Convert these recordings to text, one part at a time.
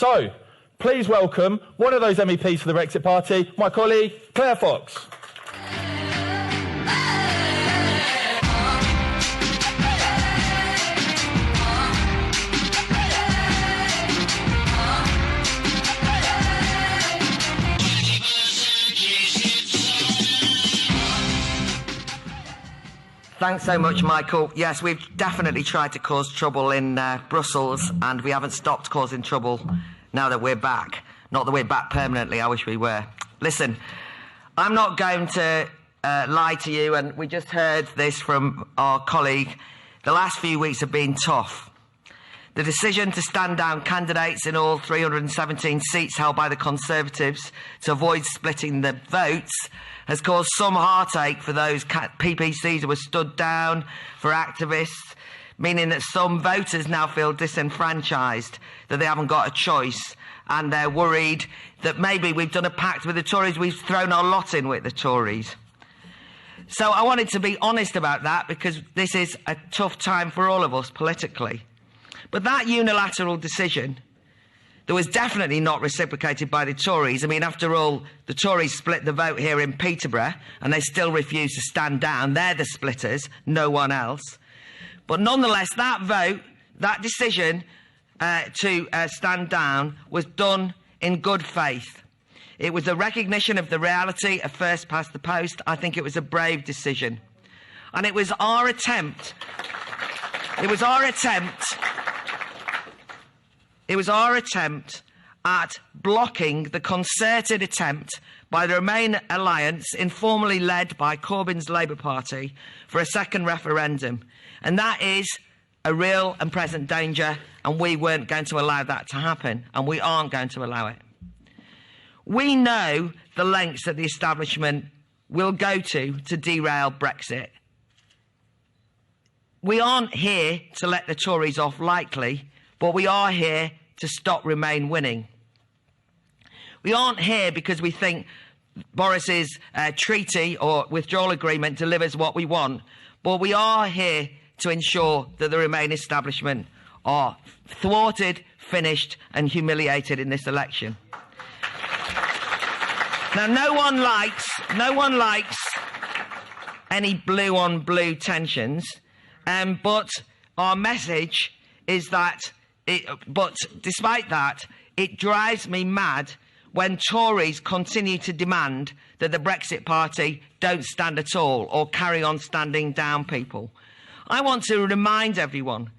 So, please welcome one of those MEPs for the Brexit Party, my colleague, Claire Fox. Thanks so much, Michael. Yes, we've definitely tried to cause trouble in Brussels, and we haven't stopped causing trouble now that we're back. Not that we're back permanently, I wish we were. Listen, I'm not going to lie to you, and we just heard this from our colleague. The last few weeks have been tough. The decision to stand down candidates in all 317 seats held by the Conservatives to avoid splitting the votes has caused some heartache for those PPCs who were stood down, for activists, meaning that some voters now feel disenfranchised, that they haven't got a choice, and they're worried that maybe we've done a pact with the Tories, we've thrown our lot in with the Tories. So I wanted to be honest about that, because this is a tough time for all of us politically. But that unilateral decision, that was definitely not reciprocated by the Tories. I mean, after all, the Tories split the vote here in Peterborough, and they still refuse to stand down. They're the splitters, no one else. But nonetheless, that vote, that decision to stand down was done in good faith. It was a recognition of the reality of first past the post. I think it was a brave decision. And it was our attempt at blocking the concerted attempt by the Remain alliance, informally led by Corbyn's Labour Party, for a second referendum. And that is a real and present danger, and we weren't going to allow that to happen, and we aren't going to allow it. We know the lengths that the establishment will go to derail Brexit. We aren't here to let the Tories off lightly, but we are here to stop Remain winning. We aren't here because we think Boris's treaty or withdrawal agreement delivers what we want, but we are here to ensure that the Remain establishment are thwarted, finished and humiliated in this election. Now, no one likes any blue-on-blue tensions, but our message is that but despite that, it drives me mad when Tories continue to demand that the Brexit Party don't stand at all or carry on standing down people. I want to remind everyone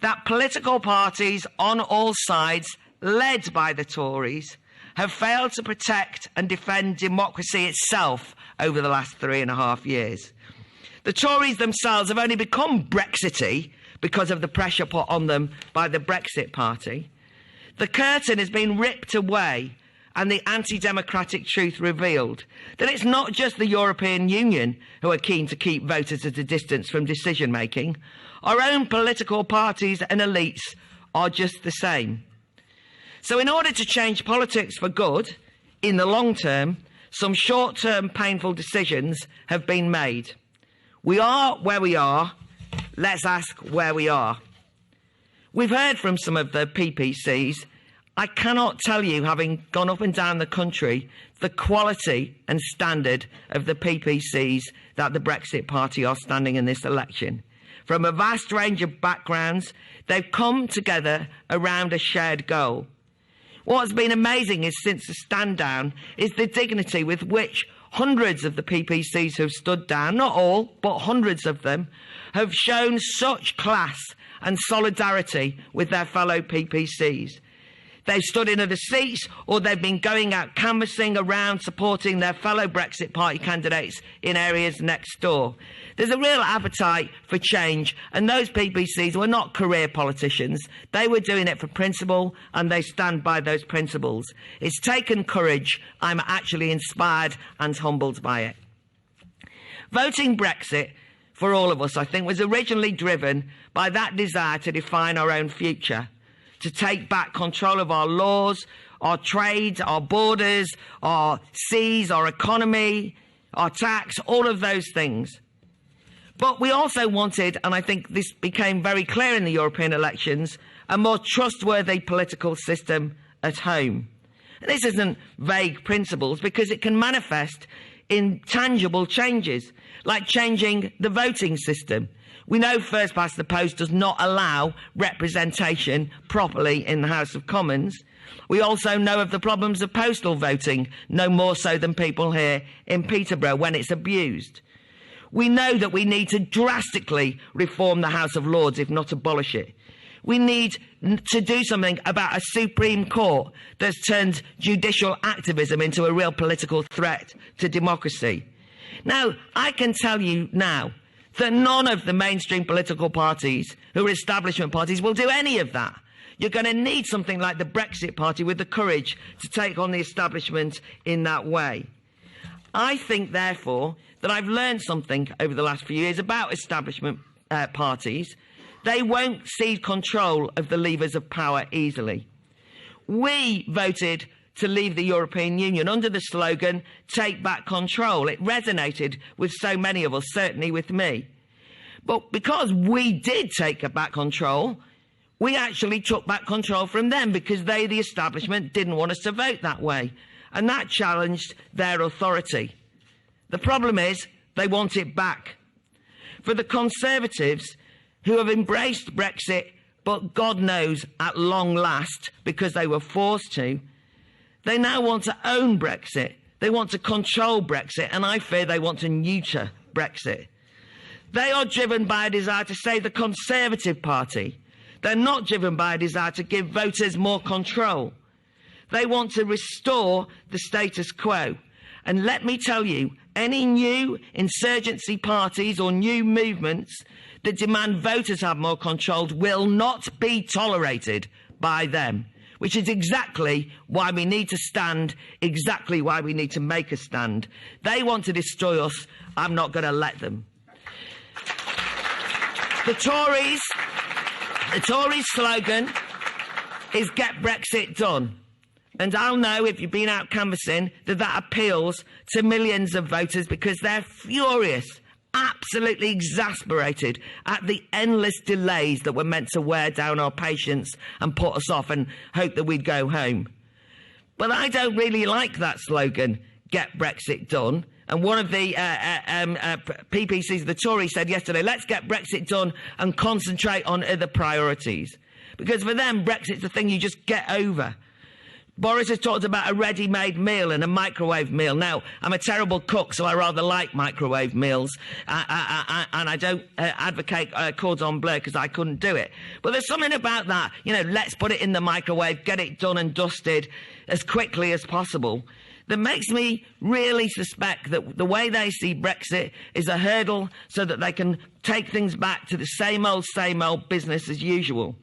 that political parties on all sides, led by the Tories, have failed to protect and defend democracy itself over the last 3.5 years. The Tories themselves have only become Brexity because of the pressure put on them by the Brexit Party. The curtain has been ripped away and the anti-democratic truth revealed that it's not just the European Union who are keen to keep voters at a distance from decision-making. Our own political parties and elites are just the same. So in order to change politics for good, in the long term, some short-term painful decisions have been made. We are where we are. Let's ask where we are. We've heard from some of the PPCs. I cannot tell you, having gone up and down the country, the quality and standard of the PPCs that the Brexit Party are standing in this election. From a vast range of backgrounds, they've come together around a shared goal. What's been amazing is since the stand down is the dignity with which hundreds of the PPCs who've stood down, not all, but hundreds of them, have shown such class and solidarity with their fellow PPCs. They've stood in other seats, or they've been going out canvassing around supporting their fellow Brexit Party candidates in areas next door. There's a real appetite for change, and those PPCs were not career politicians. They were doing it for principle, and they stand by those principles. It's taken courage. I'm actually inspired and humbled by it. Voting Brexit, for all of us, I think, was originally driven by that desire to define our own future, to take back control of our laws, our trade, our borders, our seas, our economy, our tax, all of those things. But we also wanted, and I think this became very clear in the European elections, a more trustworthy political system at home. And this isn't vague principles because it can manifest in tangible changes, like changing the voting system. We know first past the post does not allow representation properly in the House of Commons. We also know of the problems of postal voting, no more so than people here in Peterborough when it's abused. We know that we need to drastically reform the House of Lords, if not abolish it. We need to do something about a Supreme Court that's turned judicial activism into a real political threat to democracy. Now, I can tell you now that none of the mainstream political parties who are establishment parties will do any of that. You're going to need something like the Brexit Party with the courage to take on the establishment in that way. I think, therefore, that I've learned something over the last few years about establishment parties. They won't cede control of the levers of power easily. We voted to leave the European Union under the slogan, "Take back control." It resonated with so many of us, certainly with me. But because we did take back control, we actually took back control from them because they, the establishment, didn't want us to vote that way. And that challenged their authority. The problem is they want it back. For the Conservatives, who have embraced Brexit, but God knows at long last, because they were forced to, they now want to own Brexit. They want to control Brexit, and I fear they want to neuter Brexit. They are driven by a desire to save the Conservative Party. They're not driven by a desire to give voters more control. They want to restore the status quo. And let me tell you, any new insurgency parties or new movements that demand voters have more control will not be tolerated by them, which is exactly why we need to stand, exactly why we need to make a stand. They want to destroy us. I'm not going to let them. The Tories' slogan is "Get Brexit Done." And I'll know, if you've been out canvassing, that that appeals to millions of voters because they're furious, absolutely exasperated at the endless delays that were meant to wear down our patience and put us off and hope that we'd go home. But I don't really like that slogan, "Get Brexit Done." And one of the PPCs, the Tories, said yesterday, let's get Brexit done and concentrate on other priorities. Because for them, Brexit's a thing you just get over. Boris has talked about a ready-made meal and a microwave meal. Now, I'm a terrible cook, so I rather like microwave meals. And I don't advocate cordon bleu because I couldn't do it. But there's something about that, let's put it in the microwave, get it done and dusted as quickly as possible, that makes me really suspect that the way they see Brexit is a hurdle so that they can take things back to the same old business as usual.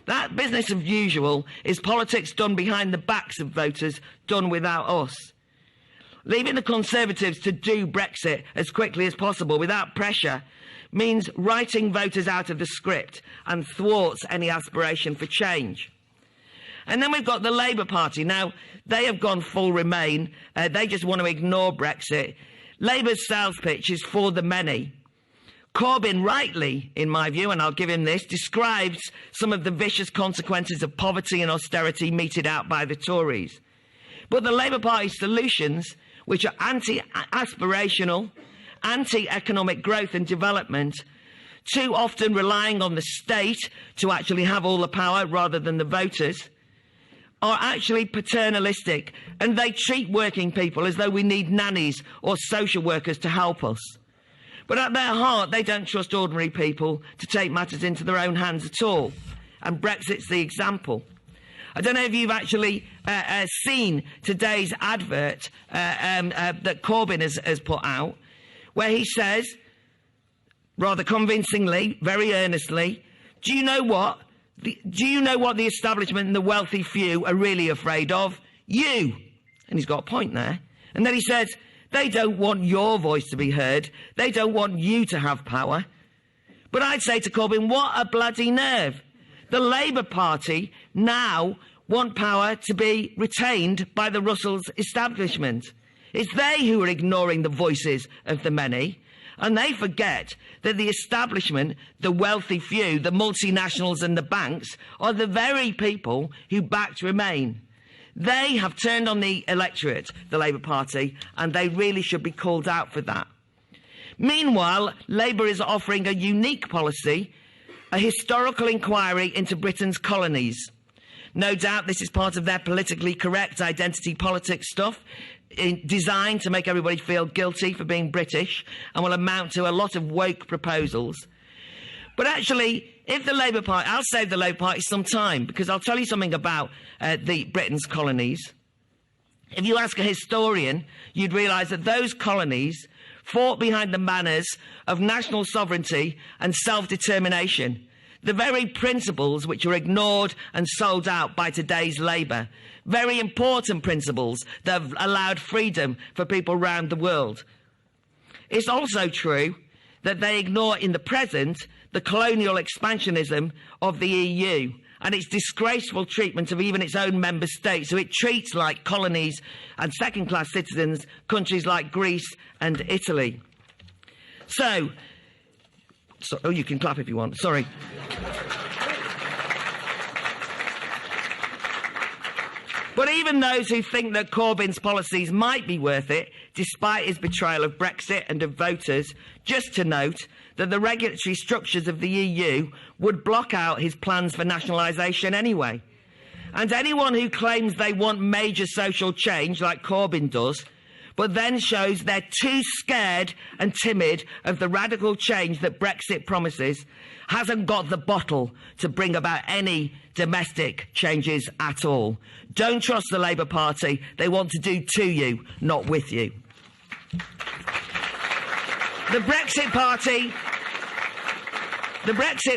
That business as usual is politics done behind the backs of voters, done without us. Leaving the Conservatives to do Brexit as quickly as possible without pressure means writing voters out of the script and thwarts any aspiration for change. And then we've got the Labour Party. Now, they have gone full Remain. They just want to ignore Brexit. Labour's sales pitch is for the many. Corbyn rightly, in my view, and I'll give him this, describes some of the vicious consequences of poverty and austerity meted out by the Tories. But the Labour Party's solutions, which are anti-aspirational, anti-economic growth and development, too often relying on the state to actually have all the power rather than the voters, are actually paternalistic, and they treat working people as though we need nannies or social workers to help us. But at their heart, they don't trust ordinary people to take matters into their own hands at all. And Brexit's the example. I don't know if you've actually seen today's advert that Corbyn has put out, where he says, rather convincingly, very earnestly, do you know what the establishment and the wealthy few are really afraid of? You. And he's got a point there. And then he says, they don't want your voice to be heard. They don't want you to have power. But I'd say to Corbyn, what a bloody nerve. The Labour Party now want power to be retained by the Russells establishment. It's they who are ignoring the voices of the many. And they forget that the establishment, the wealthy few, the multinationals and the banks are the very people who backed Remain. They have turned on the electorate, the Labour Party, and they really should be called out for that. Meanwhile, Labour is offering a unique policy, a historical inquiry into Britain's colonies. No doubt this is part of their politically correct identity politics stuff, designed to make everybody feel guilty for being British, and will amount to a lot of woke proposals. But actually, if the Labour Party, I'll save the Labour Party some time, because I'll tell you something about Britain's colonies. If you ask a historian, you'd realise that those colonies fought behind the banners of national sovereignty and self-determination, the very principles which are ignored and sold out by today's Labour, very important principles that have allowed freedom for people around the world. It's also true that they ignore in the present the colonial expansionism of the EU and its disgraceful treatment of even its own member states, who it treats like colonies and second-class citizens, countries like Greece and Italy. So, oh, you can clap if you want, sorry. But even those who think that Corbyn's policies might be worth it, despite his betrayal of Brexit and of voters, just to note that the regulatory structures of the EU would block out his plans for nationalisation anyway. And anyone who claims they want major social change, like Corbyn does, but then shows they're too scared and timid of the radical change that Brexit promises, hasn't got the bottle to bring about any domestic changes at all. Don't trust the Labour Party. They want to do to you, not with you. The Brexit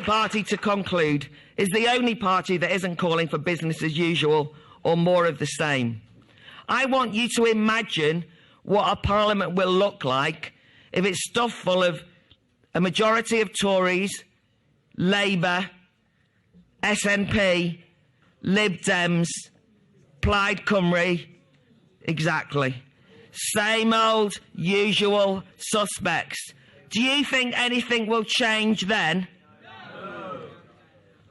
Party, to conclude, is the only party that isn't calling for business as usual or more of the same. I want you to imagine what a parliament will look like if it's stuffed full of a majority of Tories, Labour, SNP, Lib Dems, Plaid Cymru, exactly. Same old, usual suspects. Do you think anything will change then? No.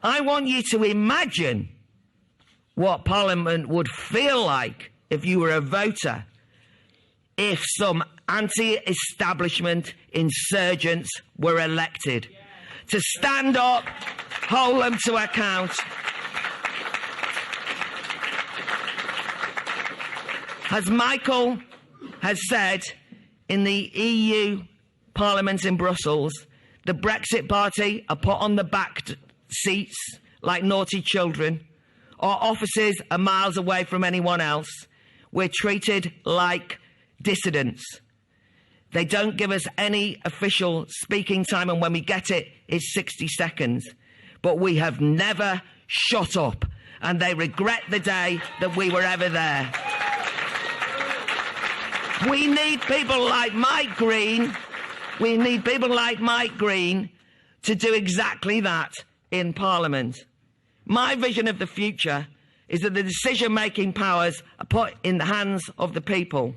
I want you to imagine what Parliament would feel like if you were a voter, if some anti-establishment insurgents were elected to stand up, hold them to account. As Michael has said in the EU Parliament in Brussels, the Brexit Party are put on the back seats like naughty children. Our offices are miles away from anyone else. We're treated like dissidents. They don't give us any official speaking time, and when we get it, it's 60 seconds. But we have never shut up, and they regret the day that we were ever there. We need people like Mike Green. We need people like Mike Green to do exactly that in Parliament. My vision of the future is that the decision-making powers are put in the hands of the people.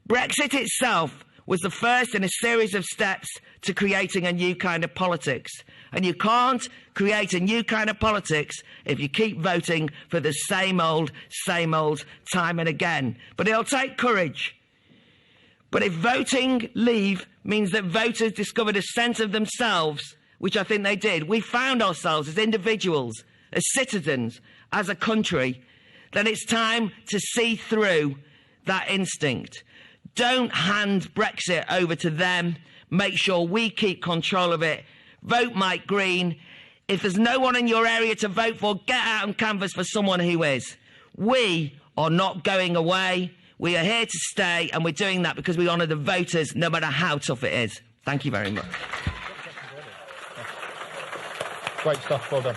Brexit itself was the first in a series of steps to creating a new kind of politics. And you can't create a new kind of politics if you keep voting for the same old time and again. But it'll take courage. But if voting leave means that voters discovered a sense of themselves, which I think they did, we found ourselves as individuals, as citizens, as a country, then it's time to see through that instinct. Don't hand Brexit over to them. Make sure we keep control of it. Vote Mike Green. If there's no one in your area to vote for, get out and canvass for someone who is. We are not going away. We are here to stay, and we're doing that because we honour the voters, no matter how tough it is. Thank you very much. Great stuff. Well done.